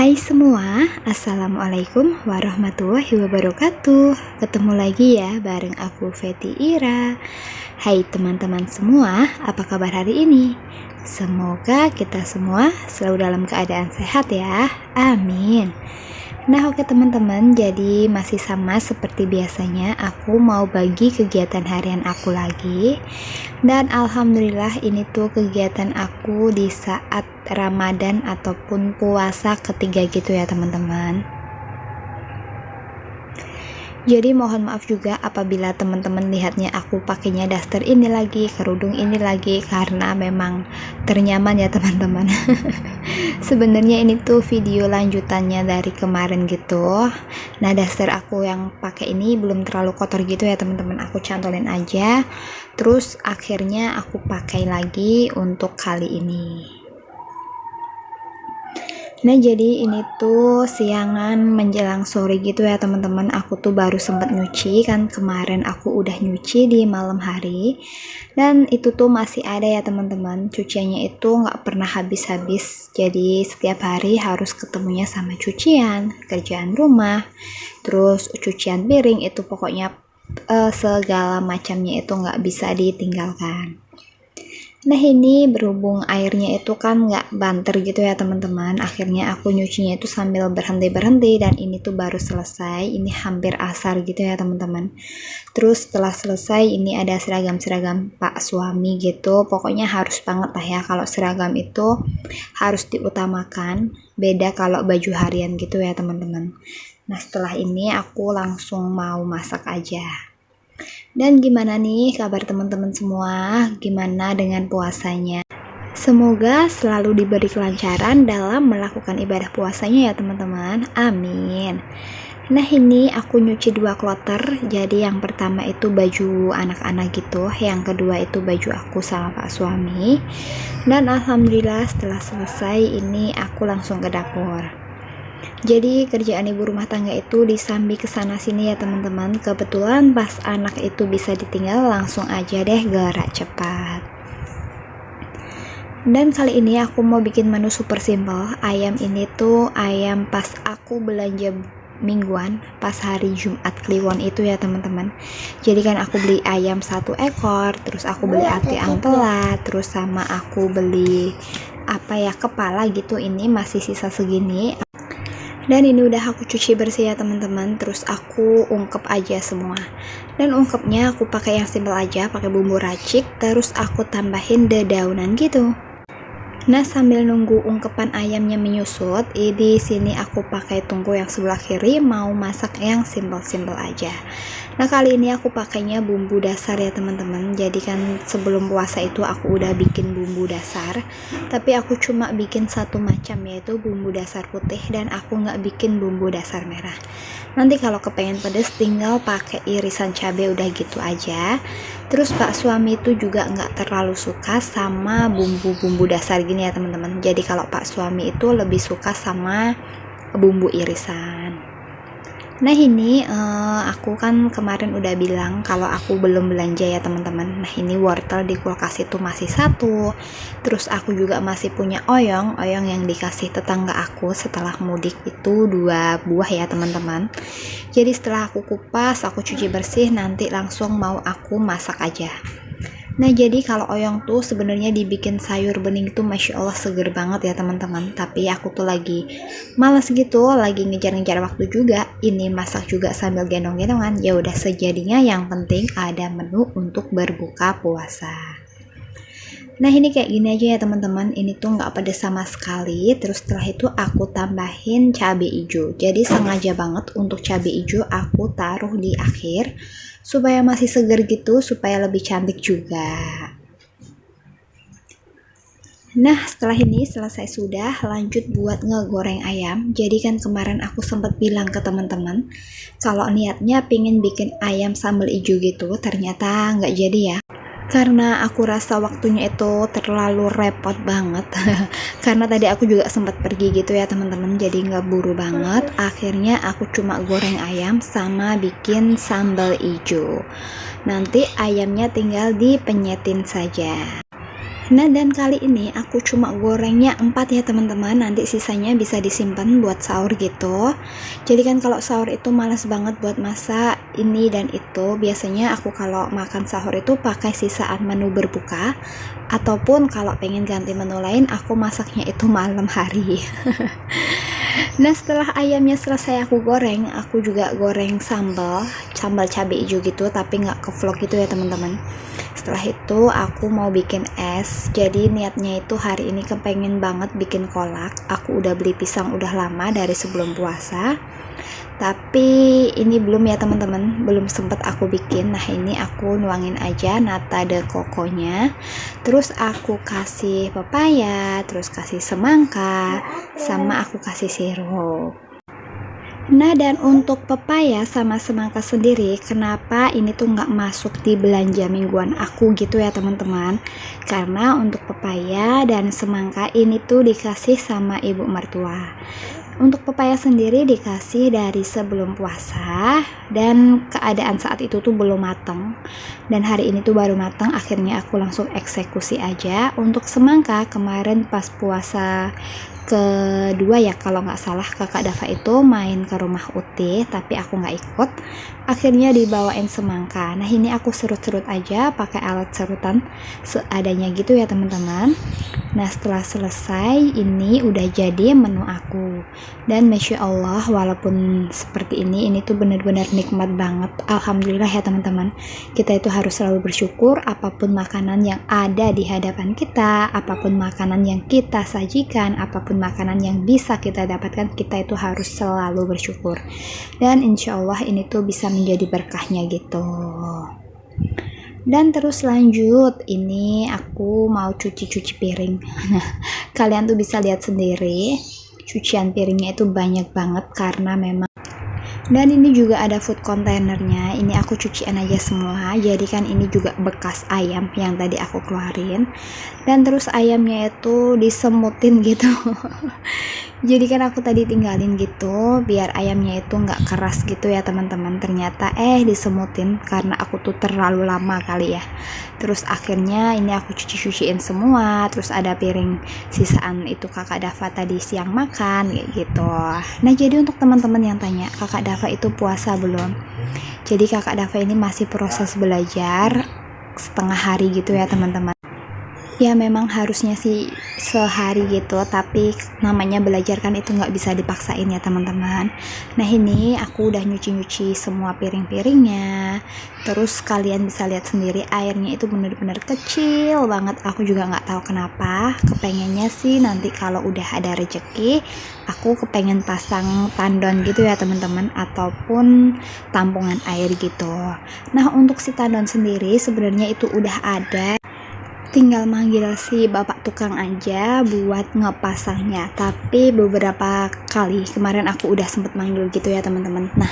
Hai semua, Assalamualaikum warahmatullahi wabarakatuh. Ketemu lagi ya bareng aku Feti Ira. Hai teman-teman semua, apa kabar hari ini? Semoga kita semua selalu dalam keadaan sehat ya, amin. Nah oke teman-teman, jadi masih sama seperti biasanya, aku mau bagi kegiatan harian aku lagi. Dan alhamdulillah ini tuh kegiatan aku di saat Ramadan ataupun puasa ketiga gitu ya teman-teman. Jadi mohon maaf juga apabila teman-teman lihatnya aku pakainya daster ini lagi, kerudung ini lagi, karena memang ternyaman ya teman-teman. Sebenarnya ini tuh video lanjutannya dari kemarin gitu. Nah daster aku yang pakai ini belum terlalu kotor gitu ya teman-teman, aku cantolin aja. Terus akhirnya aku pakai lagi untuk kali ini. Nah jadi ini tuh siangan menjelang sore gitu ya teman-teman, aku tuh baru sempat nyuci, kan kemarin aku udah nyuci di malam hari, dan itu tuh masih ada ya teman-teman, cuciannya itu nggak pernah habis-habis. Jadi setiap hari harus ketemunya sama cucian, kerjaan rumah, terus cucian piring, itu pokoknya segala macamnya itu nggak bisa ditinggalkan. Nah ini berhubung airnya itu kan nggak banter gitu ya teman-teman, akhirnya aku nyucinya itu sambil berhenti-berhenti, dan ini tuh baru selesai, ini hampir asar gitu ya teman-teman. Terus setelah selesai ini ada seragam-seragam pak suami gitu, pokoknya harus banget lah ya, kalau seragam itu harus diutamakan, beda kalau baju harian gitu ya teman-teman. Nah setelah ini aku langsung mau masak aja. Dan gimana nih kabar teman-teman semua? Gimana dengan puasanya? Semoga selalu diberi kelancaran dalam melakukan ibadah puasanya ya teman-teman. Amin. Nah ini aku nyuci 2 kloter. Jadi yang pertama itu baju anak-anak gitu, yang kedua itu baju aku sama pak suami. Dan alhamdulillah setelah selesai ini aku langsung ke dapur. Jadi kerjaan ibu rumah tangga itu disambi kesana sini ya teman-teman. Kebetulan pas anak itu bisa ditinggal, langsung aja deh gerak cepat. Dan kali ini aku mau bikin menu super simple. Ayam ini tuh ayam pas aku belanja mingguan, pas hari Jumat Kliwon itu ya teman-teman. Jadi kan aku beli ayam 1 ekor, terus aku beli ati ampela, terus sama aku beli kepala gitu, ini masih sisa segini. Dan ini udah aku cuci bersih ya teman-teman, terus aku ungkep aja semua. Dan ungkepnya aku pakai yang simple aja, pakai bumbu racik, terus aku tambahin dedaunan gitu. Nah sambil nunggu ungkepan ayamnya menyusut, di sini aku pakai tungku yang sebelah kiri, mau masak yang simple-simple aja. Nah kali ini aku pakainya bumbu dasar ya teman-teman. Jadi kan sebelum puasa itu aku udah bikin bumbu dasar, tapi aku cuma bikin 1 macam, yaitu bumbu dasar putih, dan aku nggak bikin bumbu dasar merah. Nanti kalau kepengen pedes tinggal pakai irisan cabai, udah gitu aja. Terus pak suami itu juga nggak terlalu suka sama bumbu-bumbu dasar gini ya teman-teman. Jadi kalau pak suami itu lebih suka sama bumbu irisan. Nah ini aku kan kemarin udah bilang kalau aku belum belanja ya teman-teman. Nah ini wortel di kulkas itu masih 1. Terus aku juga masih punya oyong yang dikasih tetangga aku setelah mudik itu 2 buah ya teman-teman. Jadi setelah aku kupas, aku cuci bersih, nanti langsung mau aku masak aja. Nah jadi kalau oyong tuh sebenarnya dibikin sayur bening tuh masya Allah seger banget ya teman-teman. Tapi aku tuh lagi malas gitu, lagi ngejar-ngejar waktu juga. Ini masak juga sambil gendong-gendongan. Ya udah sejadinya, yang penting ada menu untuk berbuka puasa. Nah ini kayak gini aja ya teman-teman, ini tuh nggak pedes sama sekali. Terus setelah itu aku tambahin cabai hijau. Jadi sengaja banget untuk cabai hijau aku taruh di akhir, supaya masih segar gitu, supaya lebih cantik juga. Nah setelah ini selesai sudah, lanjut buat ngegoreng ayam. Jadi kan kemarin aku sempat bilang ke teman-teman kalau niatnya pingin bikin ayam sambal hijau gitu, ternyata nggak jadi ya. Karena aku rasa waktunya itu terlalu repot banget. Karena tadi aku juga sempat pergi gitu ya teman-teman, jadi nggak buru banget. Akhirnya aku cuma goreng ayam sama bikin sambal hijau. Nanti ayamnya tinggal dipenyetin saja. Nah, dan kali ini aku cuma gorengnya 4 ya teman-teman, nanti sisanya bisa disimpan buat sahur gitu. Jadi kan kalau sahur itu males banget buat masak ini dan itu. Biasanya aku kalau makan sahur itu pakai sisaan menu berbuka, ataupun kalau pengen ganti menu lain aku masaknya itu malam hari. Nah, setelah ayamnya selesai aku goreng, aku juga goreng sambal cabai hijau gitu, tapi nggak ke vlog gitu ya teman-teman. Setelah itu aku mau bikin es. Jadi niatnya itu hari ini kepengen banget bikin kolak. Aku udah beli pisang udah lama dari sebelum puasa, tapi ini belum ya teman-teman, belum sempet aku bikin. Nah, ini aku nuangin aja nata de coconya, terus aku kasih pepaya, terus kasih semangka, sama aku kasih sirup. Nah, dan untuk pepaya sama semangka sendiri, kenapa ini tuh nggak masuk di belanja mingguan aku gitu ya teman-teman? Karena untuk pepaya dan semangka ini tuh dikasih sama ibu mertua. Untuk pepaya sendiri dikasih dari sebelum puasa, dan keadaan saat itu tuh belum matang, dan hari ini tuh baru matang, akhirnya aku langsung eksekusi aja. Untuk semangka kemarin pas puasa kedua ya kalau nggak salah, kakak Dava itu main ke rumah Uti tapi aku nggak ikut, akhirnya dibawain semangka. Nah, ini aku serut-serut aja pakai alat serutan seadanya gitu ya teman-teman. Nah, setelah selesai ini udah jadi menu aku, dan Masya Allah walaupun seperti ini tuh bener-bener nikmat banget. Alhamdulillah ya teman-teman, kita itu harus selalu bersyukur apapun makanan yang ada di hadapan kita, apapun makanan yang kita sajikan, apapun makanan yang bisa kita dapatkan, kita itu harus selalu bersyukur, dan insya Allah ini tuh bisa menjadi berkahnya gitu. Dan terus lanjut, ini aku mau cuci piring. Nah, kalian tuh bisa lihat sendiri, cucian piringnya itu banyak banget karena memang, dan ini juga ada food containernya. Ini aku cucian aja semua. Jadi kan ini juga bekas ayam yang tadi aku keluarin, dan terus ayamnya itu disemutin gitu. Jadi kan aku tadi tinggalin gitu biar ayamnya itu nggak keras gitu ya teman-teman. Ternyata disemutin karena aku tuh terlalu lama kali ya. Terus akhirnya ini aku cuciin semua. Terus ada piring sisaan itu kakak Dava tadi siang makan kayak gitu. Nah, jadi untuk teman-teman yang tanya kakak Dava itu puasa belum, jadi kakak Dava ini masih proses belajar setengah hari gitu ya teman-teman. Ya memang harusnya sih sehari gitu, tapi namanya belajar kan itu nggak bisa dipaksain ya teman-teman. Nah, ini aku udah nyuci semua piring-piringnya. Terus kalian bisa lihat sendiri airnya itu bener-bener kecil banget. Aku juga nggak tahu kenapa, kepengennya sih nanti kalau udah ada rezeki aku kepengen pasang tandon gitu ya teman-teman, ataupun tampungan air gitu. Nah, untuk si tandon sendiri sebenarnya itu udah ada, tinggal manggil si bapak tukang aja buat ngepasangnya. Tapi beberapa kali kemarin aku udah sempet manggil gitu ya teman-teman. Nah,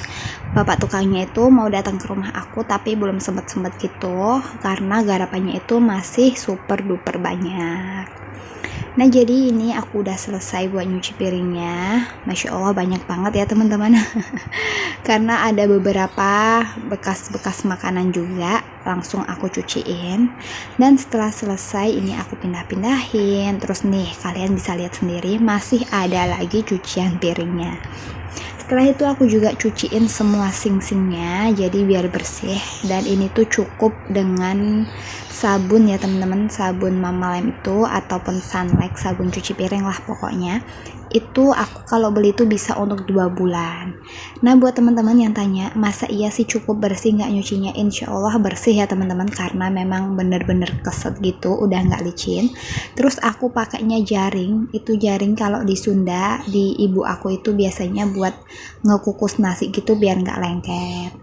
bapak tukangnya itu mau datang ke rumah aku tapi belum sempet gitu karena garapannya itu masih super duper banyak. Nah, jadi ini aku udah selesai buat nyuci piringnya. Masya Allah banyak banget ya teman-teman. Karena ada beberapa bekas-bekas makanan juga, langsung aku cuciin. Dan setelah selesai ini aku pindah-pindahin. Terus nih kalian bisa lihat sendiri masih ada lagi cucian piringnya. Setelah itu aku juga cuciin semua sing-singnya jadi biar bersih. Dan ini tuh cukup dengan sabun ya teman-teman, sabun Mama Lem itu ataupun Sunlight, sabun cuci piring lah pokoknya. Itu aku kalau beli itu bisa untuk 2 bulan. Nah, buat teman-teman yang tanya masa iya sih cukup bersih nggak nyucinya, insya Allah bersih ya teman-teman, karena memang bener-bener keset gitu, udah nggak licin. Terus aku pakainya jaring. Itu jaring kalau di Sunda di ibu aku itu biasanya buat ngekukus nasi gitu biar nggak lengket.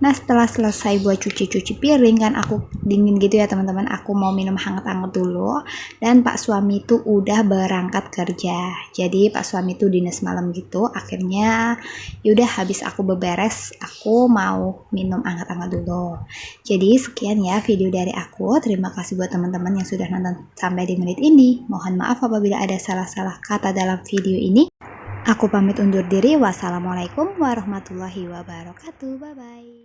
Nah, setelah selesai buat cuci piring kan aku dingin gitu ya teman-teman, aku mau minum hangat-hangat dulu. Dan Pak suami itu udah berangkat kerja, jadi Pak suami itu dinas malam gitu. Akhirnya yaudah habis aku beberes aku mau minum hangat-hangat dulu. Jadi sekian ya video dari aku. Terima kasih buat teman-teman yang sudah nonton sampai di menit ini. Mohon maaf apabila ada salah-salah kata dalam video ini. Aku pamit undur diri. Wassalamualaikum warahmatullahi wabarakatuh. Bye bye.